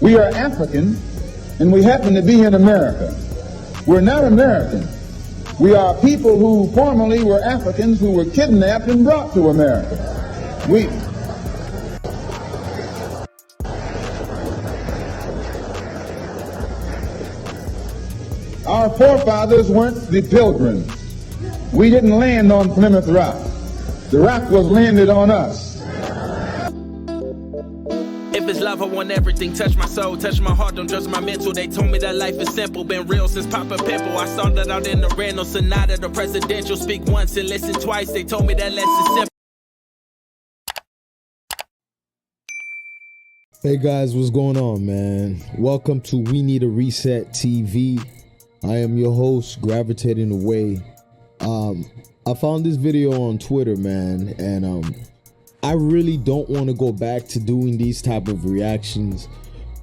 We are African, and we happen to be in America. We're not American. We are people who formerly were Africans who were kidnapped and brought to America. Our forefathers weren't the Pilgrims. We didn't land on Plymouth Rock. The rock was landed on us. If it's love, I want everything. Touch my soul, touch my heart, don't judge my mental. They told me that life is simple, been real since Papa Pimple. I started out in the Randall Sonata, the presidential. Speak once and listen twice. They told me that less is simple. Hey guys, what's going on, man? Welcome to We Need a Reset TV. I am your host, Gravitating Away. I found this video on Twitter, man, and I really don't want to go back to doing these type of reactions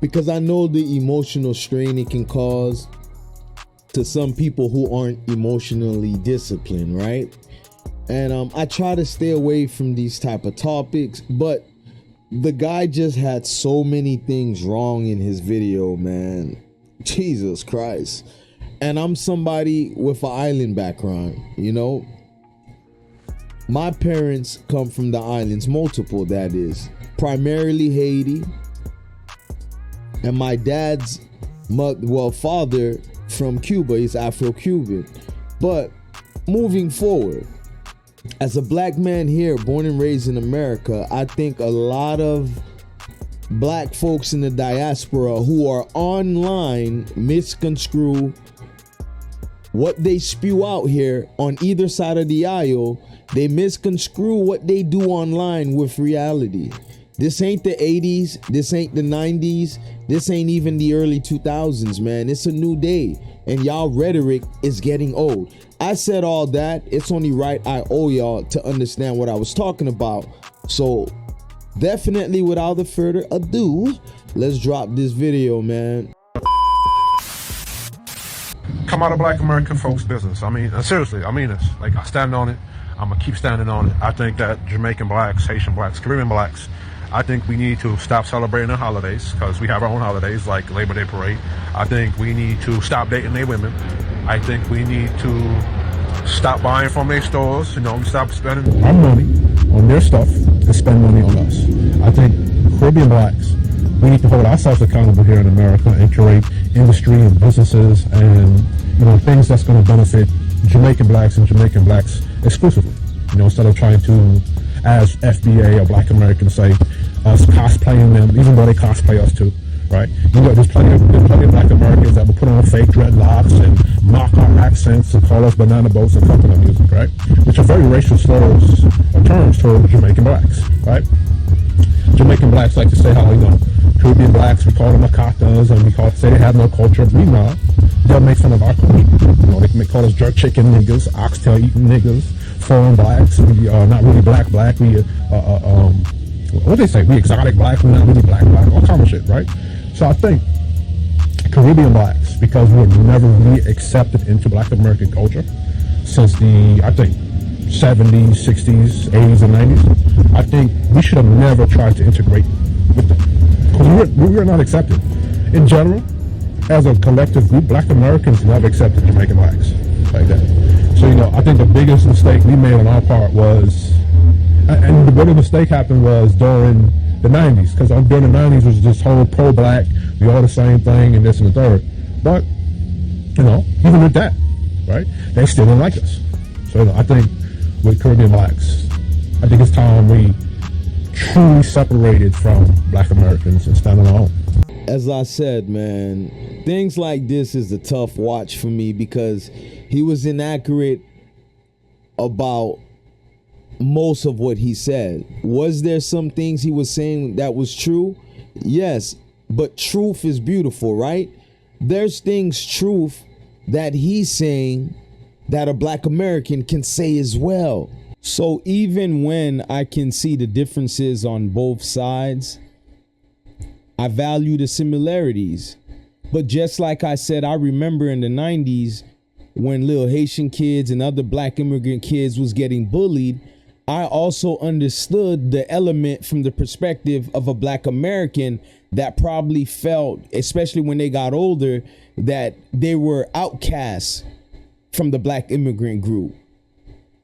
because I know the emotional strain it can cause to some people who aren't emotionally disciplined, right? And I try to stay away from these type of topics, but the guy just had so many things wrong in his video, man. Jesus Christ. And I'm somebody with an island background, you know? My parents come from the islands, multiple that is, primarily Haiti. And my dad's father from Cuba, he's Afro-Cuban. But moving forward, as a black man here, born and raised in America, I think a lot of black folks in the diaspora who are online misconstrue what they spew out here on either side of the aisle. They misconstrue what they do online with reality. This ain't the 80s. This ain't the 90s. This ain't even the early 2000s, man. It's a new day. And y'all rhetoric is getting old. I said all that. It's only right I owe y'all to understand what I was talking about. So definitely without further ado, let's drop this video, man. Come out of black American folks' business. I mean, seriously, I mean this. Like, I stand on it. I'm gonna keep standing on it. I think that Jamaican blacks, Haitian blacks, Caribbean blacks, I think we need to stop celebrating their holidays because we have our own holidays like Labor Day Parade. I think we need to stop dating their women. I think we need to stop buying from their stores, you know, stop spending our money on their stuff and spend money on us. I think Caribbean blacks, we need to hold ourselves accountable here in America and create industry and businesses and, you know, things that's going to benefit Jamaican blacks and Jamaican blacks exclusively. You know, instead of trying to, as FBA or Black Americans say, us cosplaying them, even though they cosplay us too, right? You know, there's plenty of Black Americans that will put on fake dreadlocks and mock our accents and call us banana boats and coconut music, right? Which are very racial slurs or terms toward Jamaican blacks, right? Jamaican blacks like to say how, you know, Caribbean blacks, we call them macatas, and we say they have no culture. Meanwhile, they'll make fun of our culture. You know, they can call us jerk chicken niggas, oxtail eating niggas, foreign blacks. We are not really black. We what they say? We exotic black. We're not really black. All kind of shit, right? So I think Caribbean blacks, because we were never really accepted into Black American culture since the, I think, 70s, 60s, 80s, and 90s. I think we should have never tried to integrate with them because we were not accepted. In general, as a collective group, Black Americans never accepted Jamaican blacks like that. So, you know, I think the biggest mistake we made on our part was, and the biggest mistake happened was during the 90s, because during the 90s was this whole pro-black, we all the same thing and this and the third. But, you know, even with that, right, they still didn't like us. So, you know, I think with Caribbean blacks, I think it's time we truly separated from Black Americans and stand on our own. As I said, man, things like this is a tough watch for me because he was inaccurate about most of what he said. Was there some things he was saying that was true? Yes, but truth is beautiful, right? There's things, truth, that he's saying that a Black American can say as well. So even when I can see the differences on both sides, I value the similarities. But just like I said, I remember in the 90s when little Haitian kids and other Black immigrant kids was getting bullied, I also understood the element from the perspective of a Black American that probably felt, especially when they got older, that they were outcasts from the black immigrant group.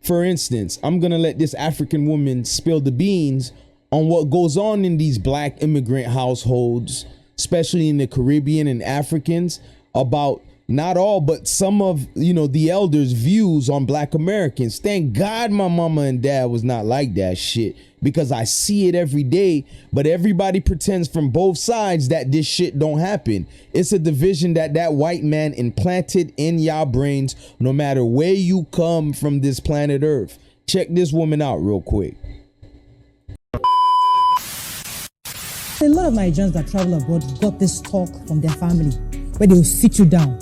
For instance, I'm gonna let this African woman spill the beans on what goes on in these black immigrant households, especially in the Caribbean and Africans, about not all, but some of, the elders' views on black Americans. Thank God my mama and dad was not like that shit, because I see it every day, but everybody pretends from both sides that this shit don't happen. It's a division that white man implanted in y'all brains, no matter where you come from this planet Earth. Check this woman out real quick. A lot of Nigerians that travel abroad got this talk from their family, where they will sit you down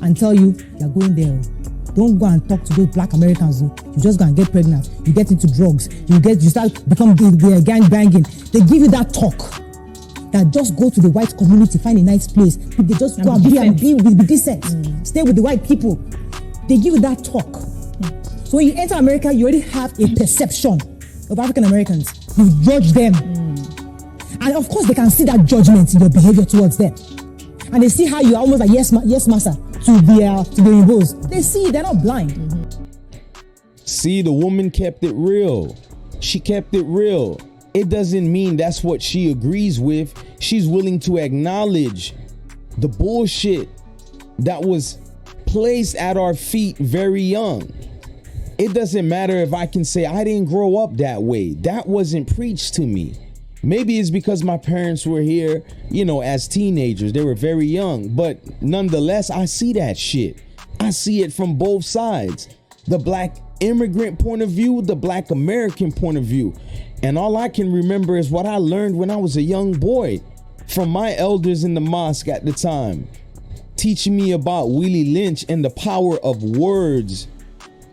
and tell you, you're going there. Don't go and talk to those black Americans. You just go and get pregnant. You get into drugs. You start become the gang banging. They give you that talk. That just go to the white community, find a nice place. They just go and be decent. Stay with the white people. They give you that talk. So when you enter America, you already have a perception of African Americans. You judge them. And of course, they can see that judgment in your behavior towards them. And they see how you are almost like yes master to the Igbos. They see, they're not blind. See, the woman kept it real. She kept it real. It doesn't mean that's what she agrees with. She's willing to acknowledge the bullshit that was placed at our feet very young. It doesn't matter if I can say I didn't grow up that way. That wasn't preached to me. Maybe it's because my parents were here, as teenagers. They were very young. But nonetheless, I see that shit. I see it from both sides. The black immigrant point of view, the black American point of view. And all I can remember is what I learned when I was a young boy from my elders in the mosque at the time, teaching me about Willie Lynch and the power of words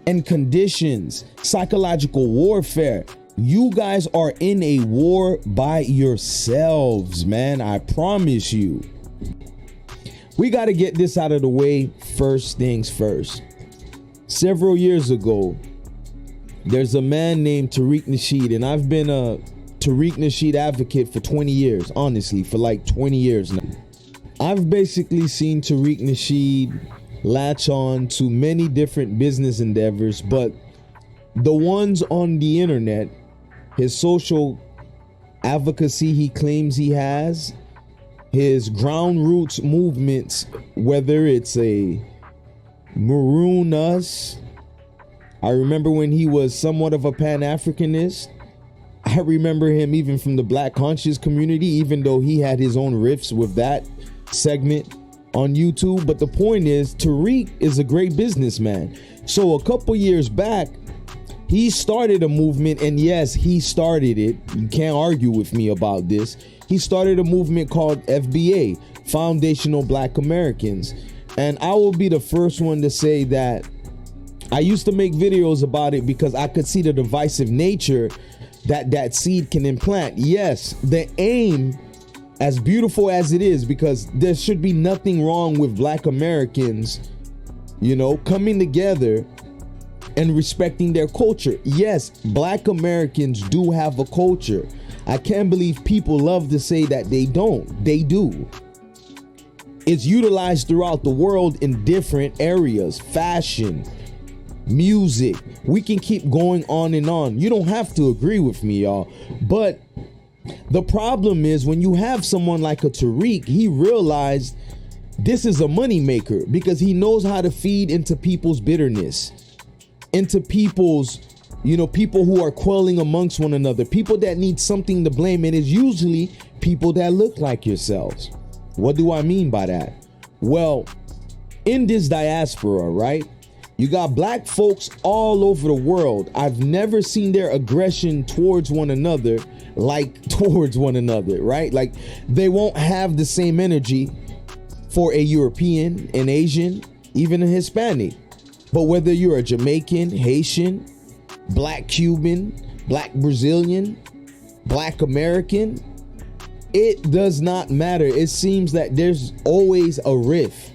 and conditions, psychological warfare. You guys are in a war by yourselves, man. I promise you. We got to get this out of the way. First things first. Several years ago, there's a man named Tariq Nasheed, and I've been a Tariq Nasheed advocate for 20 years, honestly, for like 20 years now. I've basically seen Tariq Nasheed latch on to many different business endeavors, but the ones on the internet, his social advocacy he claims he has, his ground roots movements, whether it's a Maroon Us, I remember when he was somewhat of a Pan-Africanist. I remember him even from the Black conscious community, even though he had his own riffs with that segment on YouTube. But the point is, Tariq is a great businessman. So a couple years back, he started a movement, and yes, he started it. You can't argue with me about this. He started a movement called FBA, Foundational Black Americans. And I will be the first one to say that I used to make videos about it because I could see the divisive nature that seed can implant. Yes, the aim, as beautiful as it is, because there should be nothing wrong with Black Americans, coming together and respecting their culture. Yes, Black Americans do have a culture. I can't believe people love to say that they don't. They do. It's utilized throughout the world in different areas. Fashion, music. We can keep going on and on. You don't have to agree with me, y'all. But the problem is when you have someone like a Tariq, he realized this is a moneymaker because he knows how to feed into people's bitterness, into people's, people who are quelling amongst one another, people that need something to blame. And it's usually people that look like yourselves. What do I mean by that? Well, in this diaspora, right, you got Black folks all over the world. I've never seen their aggression towards one another like towards one another, right? Like they won't have the same energy for a European, an Asian, even a Hispanic. But whether you're a Jamaican, Haitian, Black Cuban, Black Brazilian, Black American, it does not matter. It seems that there's always a rift,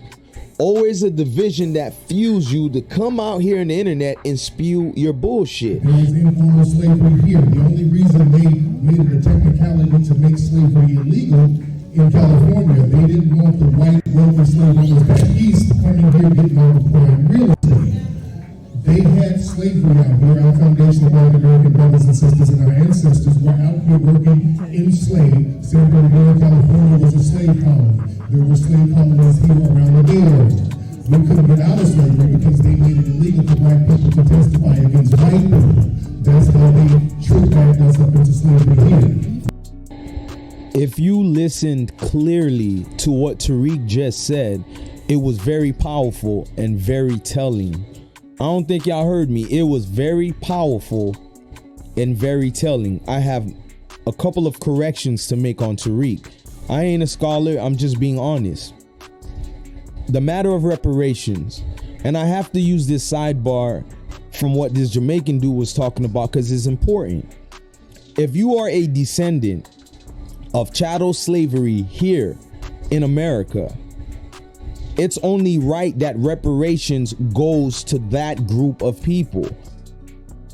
always a division that fuels you to come out here on the internet and spew your bullshit. There was informal slavery here. The only reason they made it a technicality to make slavery illegal in California, they didn't want the white wealthy slave owners back east coming here getting all the prime real estate. They had slavery out here. Our foundation of white American brothers and sisters and our ancestors were out here working enslaved. San Bernardino, California was a slave colony. There were slave colonies here around the Bay Area. We couldn't get out of slavery because they made it illegal for black people to testify against white people. That's how they tricked us up into slavery here. If you listened clearly to what Tariq just said, it was very powerful and very telling. I don't think y'all heard me. It was very powerful and very telling. I have a couple of corrections to make on Tariq. I ain't a scholar. I'm just being honest. The matter of reparations, and I have to use this sidebar from what this Jamaican dude was talking about because it's important. If you are a descendant of chattel slavery here in America, it's only right that reparations goes to that group of people.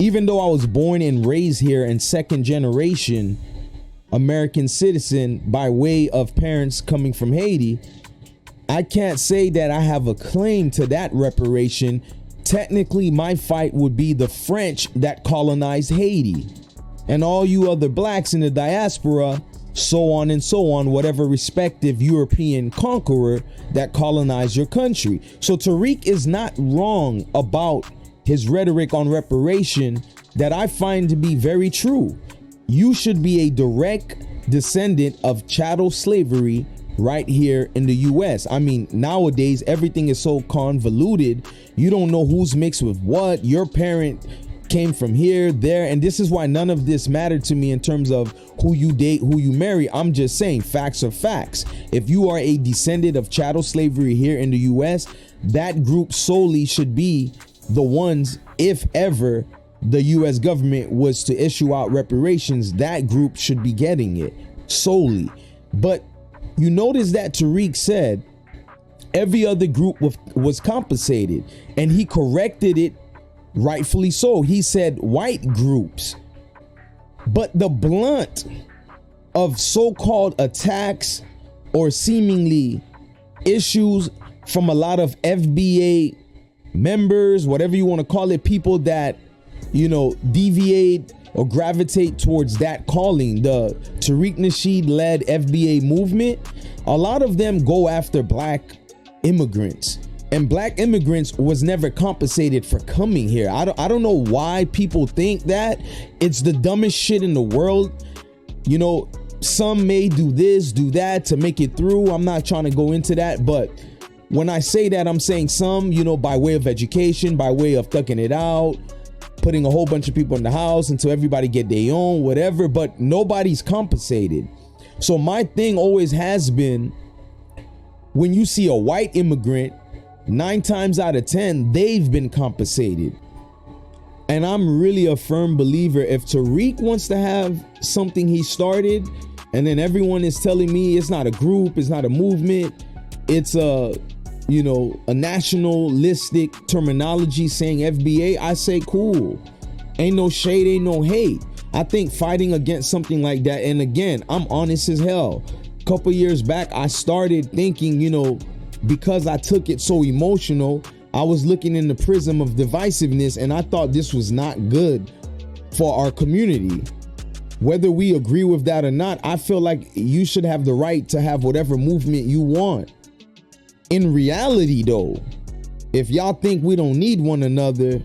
Even though I was born and raised here and second generation American citizen by way of parents coming from Haiti, I can't say that I have a claim to that reparation. Technically, my fight would be the French that colonized Haiti and all you other blacks in the diaspora, so on and so on, whatever respective European conqueror that colonized your country. So Tariq is not wrong about his rhetoric on reparation that I find to be very true. You should be a direct descendant of chattel slavery right here in the US. I mean, nowadays, everything is so convoluted. You don't know who's mixed with what. Your parent came from here, there, and this is why none of this mattered to me in terms of who you date, who you marry. I'm just saying facts are facts. If you are a descendant of chattel slavery here in the US, that group solely should be the ones, if ever the US government was to issue out reparations, that group should be getting it solely. But you notice that Tariq said every other group was compensated, and he corrected it rightfully so. He said white groups. But the blunt of so-called attacks or seemingly issues from a lot of FBA members, whatever you want to call it, people that, you know, deviate or gravitate towards that calling, the Tariq Nasheed-led FBA movement, a lot of them go after black immigrants. And black immigrants was never compensated for coming here. I don't know why people think that. It's the dumbest shit in the world. You know, some may do this, do that to make it through. I'm not trying to go into that. But when I say that, I'm saying some, you know, by way of education, by way of thugging it out, putting a whole bunch of people in the house until everybody get their own, whatever. But nobody's compensated. So my thing always has been, when you see a white immigrant, 9 times out of 10, they've been compensated. And I'm really a firm believer, if Tariq wants to have something he started, and then everyone is telling me it's not a group, it's not a movement, it's a, you know, a nationalistic terminology saying FBA, I say cool. Ain't no shade, ain't no hate. I think fighting against something like that, and again, I'm honest as hell. A couple years back, I started thinking, you know, because I took it so emotional, I was looking in the prism of divisiveness, and I thought this was not good for our community. Whether we agree with that or not, I feel like you should have the right to have whatever movement you want. In reality, though, if y'all think we don't need one another,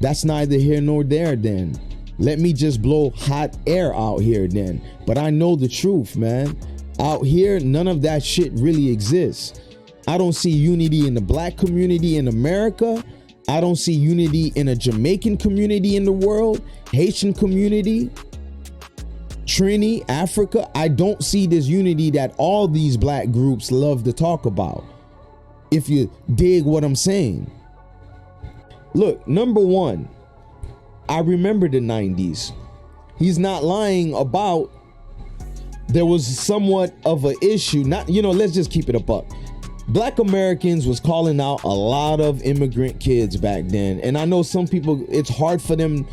that's neither here nor there then. Let me just blow hot air out here then. But I know the truth, man. Out here, none of that shit really exists. I don't see unity in the black community in America. I don't see unity in a Jamaican community in the world, Haitian community, Trini, Africa. I don't see this unity that all these black groups love to talk about, if you dig what I'm saying. Look, number one, I remember the 90s. He's not lying about there was somewhat of an issue. Not, you know, let's just keep it a buck. Black Americans was calling out a lot of immigrant kids back then. And I know some people, it's hard for them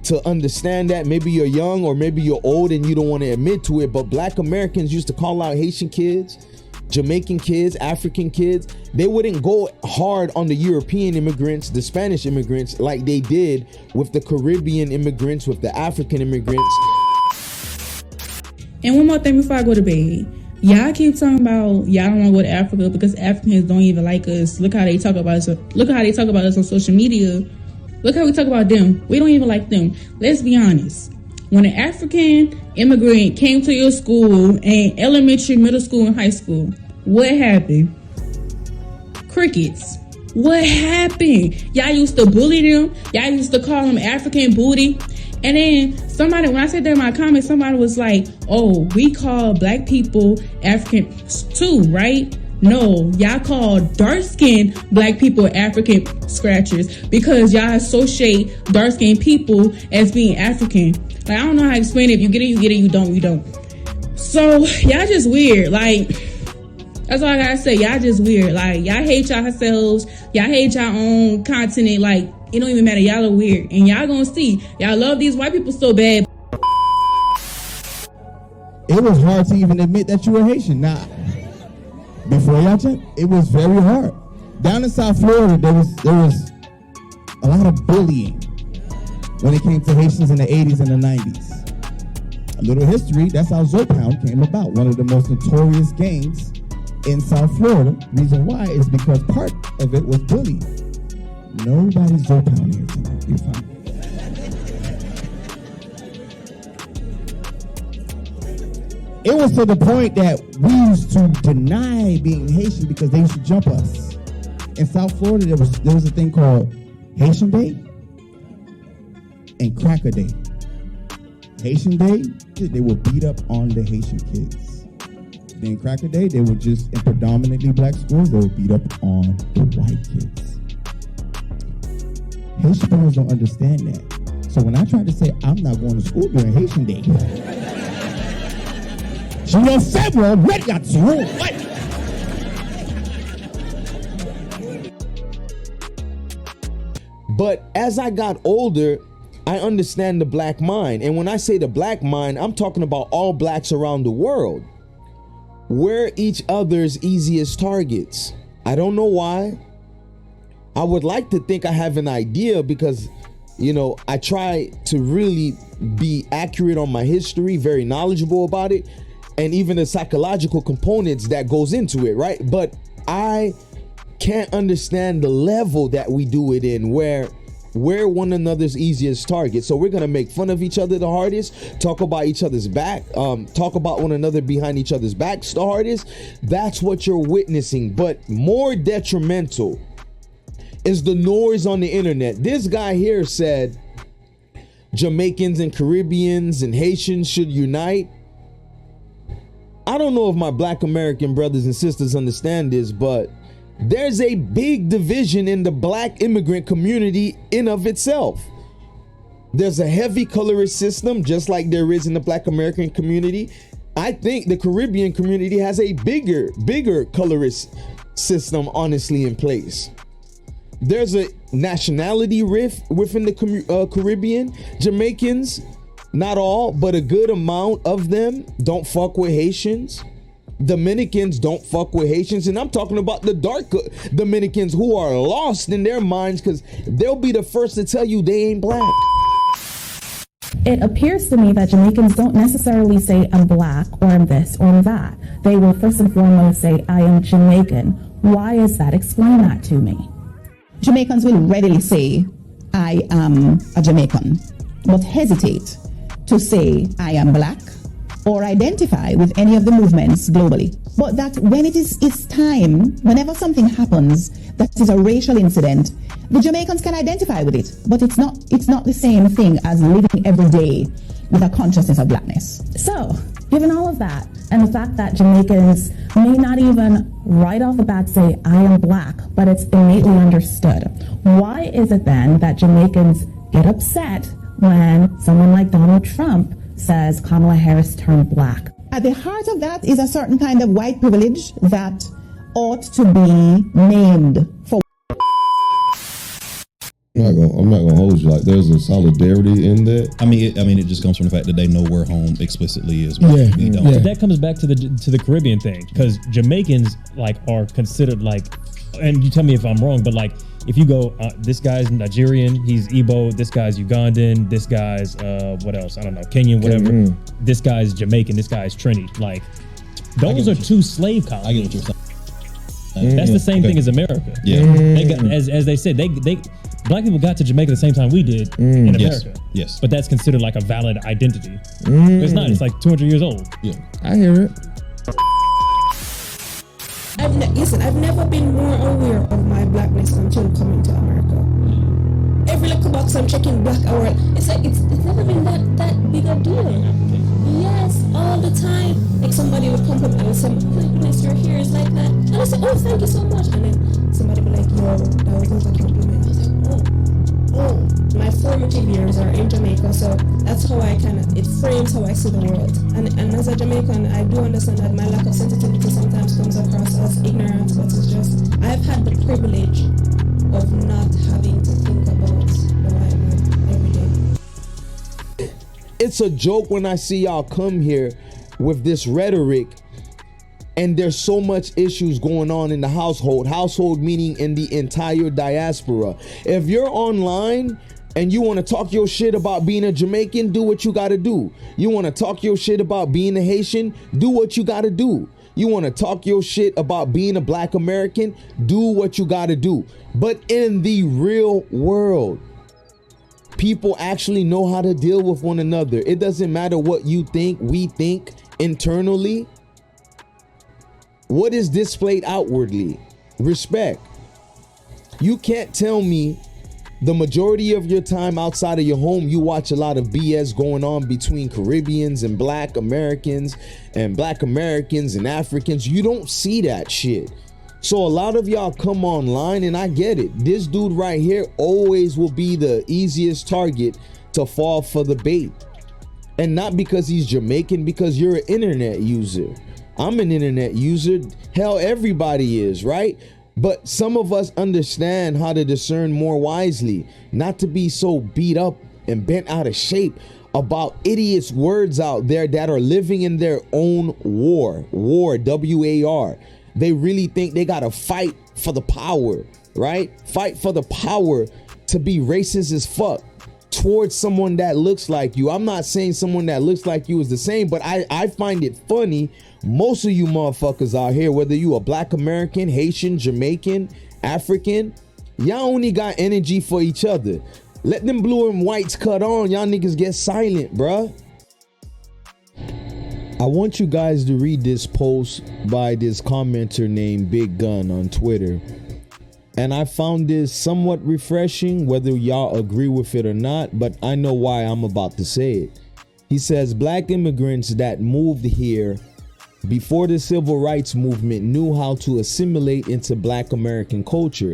to understand that. Maybe you're young or maybe you're old and you don't want to admit to it, but Black Americans used to call out Haitian kids, Jamaican kids, African kids. They wouldn't go hard on the European immigrants, the Spanish immigrants, like they did with the Caribbean immigrants, with the African immigrants. And one more thing before I go to bed. Y'all keep talking about y'all don't want to go to Africa because Africans don't even like us. Look how they talk about us. Look how they talk about us on social media. Look how we talk about them. We don't even like them. Let's be honest. When an African immigrant came to your school in elementary, middle school, and high school, what happened? Crickets. What happened? Y'all used to bully them. Y'all used to call them African booty. And then somebody, when I said that in my comments, somebody was like, oh, we call Black people Africans too, right? No, y'all call dark-skinned Black people African scratchers because y'all associate dark-skinned people as being African. Like, I don't know how to explain it. If you get it, you get it. You don't, you don't. So, y'all just weird. Like, that's all I gotta say. Y'all just weird. Like, y'all hate yourselves. Y'all hate your own continent. Like, it don't even matter. Y'all are weird. And y'all gonna see. Y'all love these white people so bad. It was hard to even admit that you were Haitian. Nah. Before y'all check, it was very hard. Down in South Florida, there was a lot of bullying when it came to Haitians in the 80s and the 90s. A little history, that's how ZELLE came about. One of the most notorious gangs in South Florida. Reason why is because part of it was bullying. Nobody's ZELLE here tonight. You're fine. It was to the point that we used to deny being Haitian because they used to jump us. In South Florida, there was a thing called Haitian Day and Cracker Day. Haitian Day, they would beat up on the Haitian kids. Then Cracker Day, they would just, in predominantly Black schools, they would beat up on the white kids. Haitian parents don't understand that. So when I tried to say I'm not going to school during Haitian Day, je ne sais pas régation. But as I got older, I understand the Black mind. And when I say the Black mind, I'm talking about all Blacks around the world. We're each other's easiest targets. I don't know why. I would like to think I have an idea because, you know, I try to really be accurate on my history, very knowledgeable about it, and even the psychological components that goes into it, right? But I can't understand the level that we do it in, where we're one another's easiest target. So we're gonna make fun of each other the hardest, talk about each other's back, talk about one another behind each other's backs the hardest. That's what you're witnessing. But more detrimental is the noise on the internet. This guy here said Jamaicans and Caribbeans and Haitians should unite. I don't know if my Black American brothers and sisters understand this, but there's a big division in the Black immigrant community in of itself. There's a heavy colorist system, just like there is in the Black American community. I think the Caribbean community has a bigger colorist system, honestly, in place. There's a nationality rift within the Caribbean. Jamaicans, not all, but a good amount of them don't fuck with Haitians. Dominicans don't fuck with Haitians, and I'm talking about the dark Dominicans who are lost in their minds because they'll be the first to tell you they ain't Black. It appears to me that Jamaicans don't necessarily say I'm Black or I'm this or I'm that. They will first and foremost say I am Jamaican. Why is that? Explain that to me. Jamaicans will readily say I am a Jamaican, but hesitate to say I am Black or identify with any of the movements globally. But that when it's time, whenever something happens that is a racial incident, the Jamaicans can identify with it, but it's not the same thing as living every day with a consciousness of Blackness. So, given all of that, and the fact that Jamaicans may not even right off the bat say, I am Black, but it's innately understood, why is it then that Jamaicans get upset when someone like Donald Trump says Kamala Harris turned Black? At the heart of that is a certain kind of white privilege that ought to be named for. I'm not gonna hold you. Like, there's a solidarity in that. I mean, it just comes from the fact that they know where home explicitly is. Yeah, we don't. But that comes back to the Caribbean thing, because Jamaicans like are considered like, and you tell me if I'm wrong, but like if you go, this guy's Nigerian, he's Igbo, this guy's Ugandan, this guy's what else? I don't know, Kenyan, whatever. This guy's Jamaican, this guy's Trini. Like, those are two slave colonies. I get what you're saying. That's the same thing as America. Yeah, they got, as they said, they black people got to Jamaica the same time we did in America. Yes. But that's considered like a valid identity. It's not. It's like 200 years old. Yeah. I hear it. I've never been more aware of my blackness until coming to America. Every little box I'm checking black hour. It's like it's never been that big a deal. Yes, all the time. Like somebody would come up and say, "Oh my goodness, your hair is like that," and I say, "Oh, thank you so much." And then somebody would be like, "Yo, that was a compliment." I was like, "Oh." My formative years are in Jamaica, so that's how it frames how I see the world. And as a Jamaican, I do understand that my lack of sensitivity sometimes comes across as ignorance, but it's just, I've had the privilege of not having to think about the white man every day. It's a joke when I see y'all come here with this rhetoric, and there's so much issues going on in the household meaning in the entire diaspora. If you're online and you want to talk your shit about being a Jamaican, do what you got to do. You want to talk your shit about being a Haitian, do what you got to do. You want to talk your shit about being a Black American, do what you got to do. But in the real world, people actually know how to deal with one another. It doesn't matter what you think, we think internally. What is displayed outwardly? Respect. You can't tell me the majority of your time outside of your home, you watch a lot of BS going on between Caribbeans and Black Americans and Africans. You don't see that shit. So a lot of y'all come online, and I get it. This dude right here always will be the easiest target to fall for the bait. And not because he's Jamaican, because you're an internet user. I'm an internet user. Hell, everybody is, right? But some of us understand how to discern more wisely, not to be so beat up and bent out of shape about idiots words out there that are living in their own war, W-A-R. They really think they got to fight for the power, right? Fight for the power to be racist as fuck towards someone that looks like you. I'm not saying someone that looks like you is the same, but I find it funny. Most of you motherfuckers out here, whether you a Black American, Haitian, Jamaican, African, y'all only got energy for each other. Let them blue and whites cut on. Y'all niggas get silent, bruh. I want you guys to read this post by this commenter named Big Gun on Twitter. And I found this somewhat refreshing, whether y'all agree with it or not, but I know why I'm about to say it. He says, Black immigrants that moved here before the civil rights movement knew how to assimilate into Black American culture.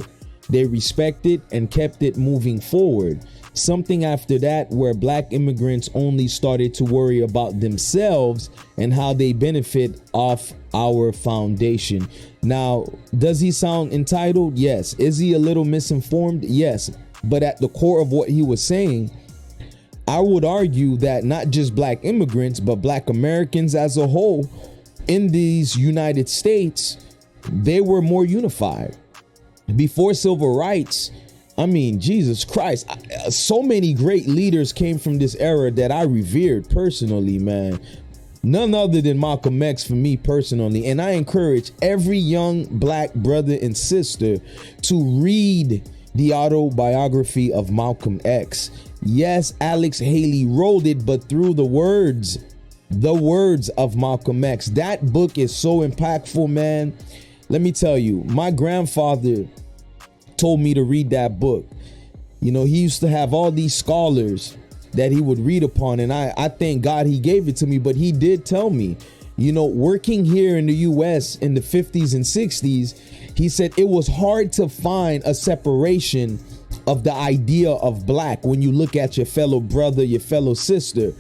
They respected and kept it moving forward. Something after that where Black immigrants only started to worry about themselves and how they benefit off our foundation. Now, does he sound entitled? Yes. Is he a little misinformed? Yes. But at the core of what he was saying, I would argue that not just Black immigrants, but Black Americans as a whole in these United States, they were more unified. Before civil rights, I mean, Jesus Christ, so many great leaders came from this era that I revered personally, man. None other than Malcolm X for me personally. And I encourage every young Black brother and sister to read the autobiography of Malcolm X. Yes, Alex Haley wrote it, but through the words of Malcolm X. That book is so impactful, man. Let me tell you, my grandfather told me to read that book. You know, he used to have all these scholars that he would read upon, and I thank God he gave it to me. But he did tell me, you know, working here in the US in the 50s and 60s, he said it was hard to find a separation of the idea of Black when you look at your fellow brother, your fellow sister.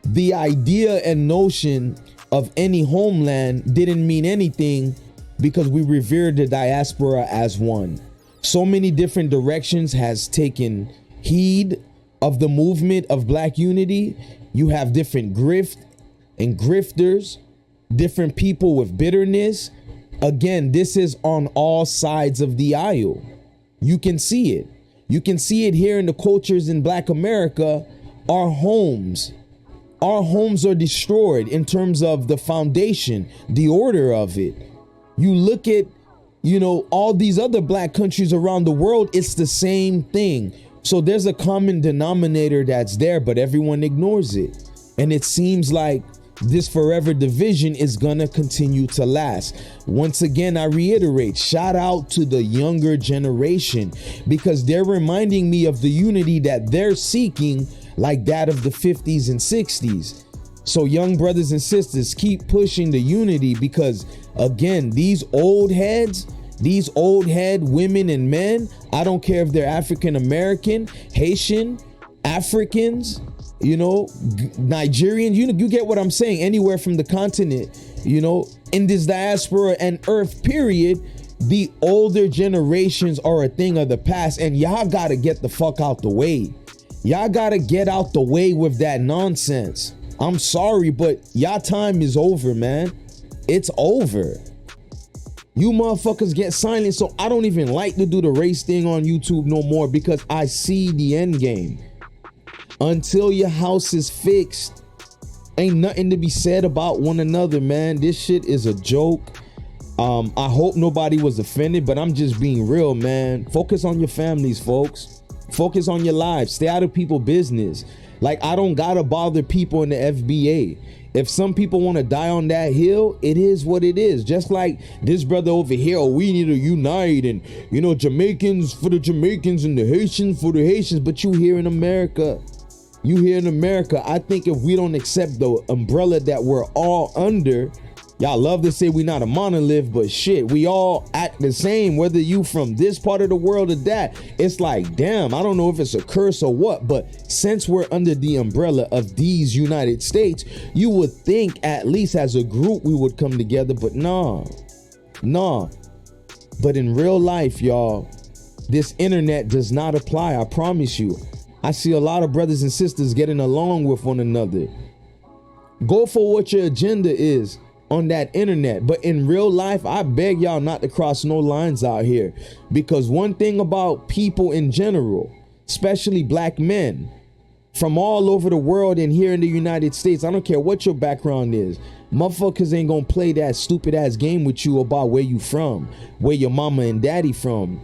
The idea and notion of any homeland didn't mean anything because we revered the diaspora as one. So many different directions has taken heed of the movement of black unity. You have different grift and grifters, different people with bitterness. Again, this is on all sides of the aisle. You can see it. You can see it here in the cultures in Black America. Our homes are destroyed in terms of the foundation, the order of it. You look at, all these other black countries around the world, it's the same thing. So there's a common denominator that's there, but everyone ignores it. And it seems like this forever division is gonna continue to last. Once again, I reiterate, shout out to the younger generation, because they're reminding me of the unity that they're seeking, like that of the 50s and 60s. So young brothers and sisters, keep pushing the unity, because again, these old head women and men, I don't care if they're African American, Haitian, Africans, Nigerian, you get what I'm saying, anywhere from the continent, in this diaspora and earth period, the older generations are a thing of the past, and y'all gotta get the fuck out the way. Y'all gotta get out the way with that nonsense. I'm sorry, but y'all time is over, man. It's over. You motherfuckers get silent, so I don't even like to do the race thing on YouTube no more, because I see the end game. Until your house is fixed, ain't nothing to be said about one another, man. This shit is a joke. I hope nobody was offended, but I'm just being real, man. Focus on your families, folks. Focus on your lives. Stay out of people's business. Like, I don't gotta bother people in the FBA. If some people want to die on that hill, it is what it is. Just like this brother over here, we need to unite, and Jamaicans for the Jamaicans and the Haitians for the Haitians. But you here in America, I think if we don't accept the umbrella that we're all under, y'all love to say we not a monolith, but shit, we all act the same, whether you from this part of the world or that. It's like, damn, I don't know if it's a curse or what, but since we're under the umbrella of these United States, you would think at least as a group we would come together, but nah. But in real life, y'all, this internet does not apply, I promise you. I see a lot of brothers and sisters getting along with one another. Go for what your agenda is on that internet, but in real life, I beg y'all not to cross no lines out here, because one thing about people in general, especially black men from all over the world and here in the United States, I don't care what your background is, motherfuckers ain't gonna play that stupid ass game with you about where you from, where your mama and daddy from.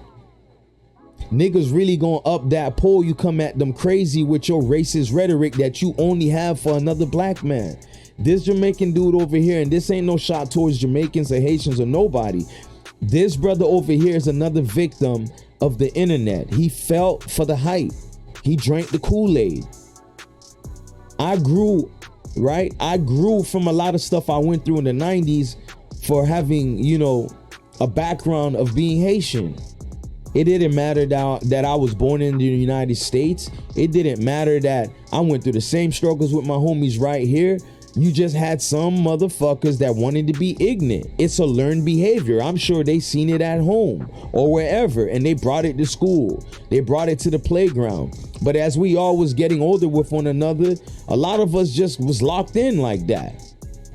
Niggas really gonna up that pole. You come at them crazy with your racist rhetoric that you only have for another black man. This Jamaican dude over here, and this ain't no shot towards Jamaicans or Haitians or nobody. This brother over here is another victim of the internet. He fell for the hype. He drank the Kool-Aid. I grew from a lot of stuff I went through in the 90s for having, a background of being Haitian. It didn't matter that I was born in the United States. It didn't matter that I went through the same struggles with my homies right here. You just had some motherfuckers that wanted to be ignorant. It's a learned behavior. I'm sure they seen it at home or wherever, and they brought it to school. They brought it to the playground. But as we all was getting older with one another, a lot of us just was locked in like that.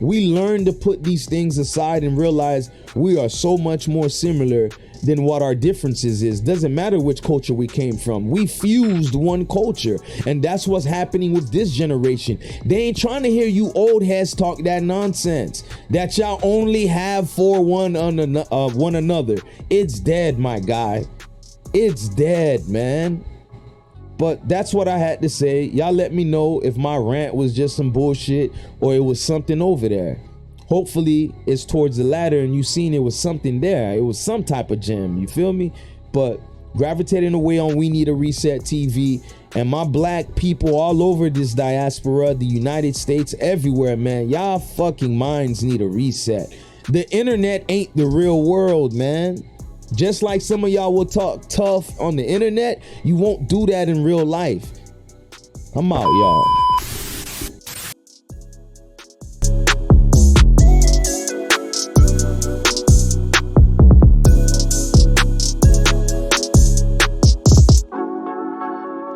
We learned to put these things aside and realize we are so much more similar than what our differences is. Doesn't matter which culture we came from. We fused one culture, and that's what's happening with this generation. They ain't trying to hear you old heads talk that nonsense that y'all only have for one another. It's dead, my guy. It's dead, man. But that's what I had to say. Y'all let me know if my rant was just some bullshit or it was something over there. Hopefully it's towards the latter and you seen it was something there. It was some type of gem, you feel me? But gravitating away on We Need a Reset TV, and my black people all over this diaspora, the United States, everywhere, man, y'all fucking minds need a reset. The internet ain't the real world, man. Just like some of y'all will talk tough on the internet, you won't do that in real life. I'm out, y'all.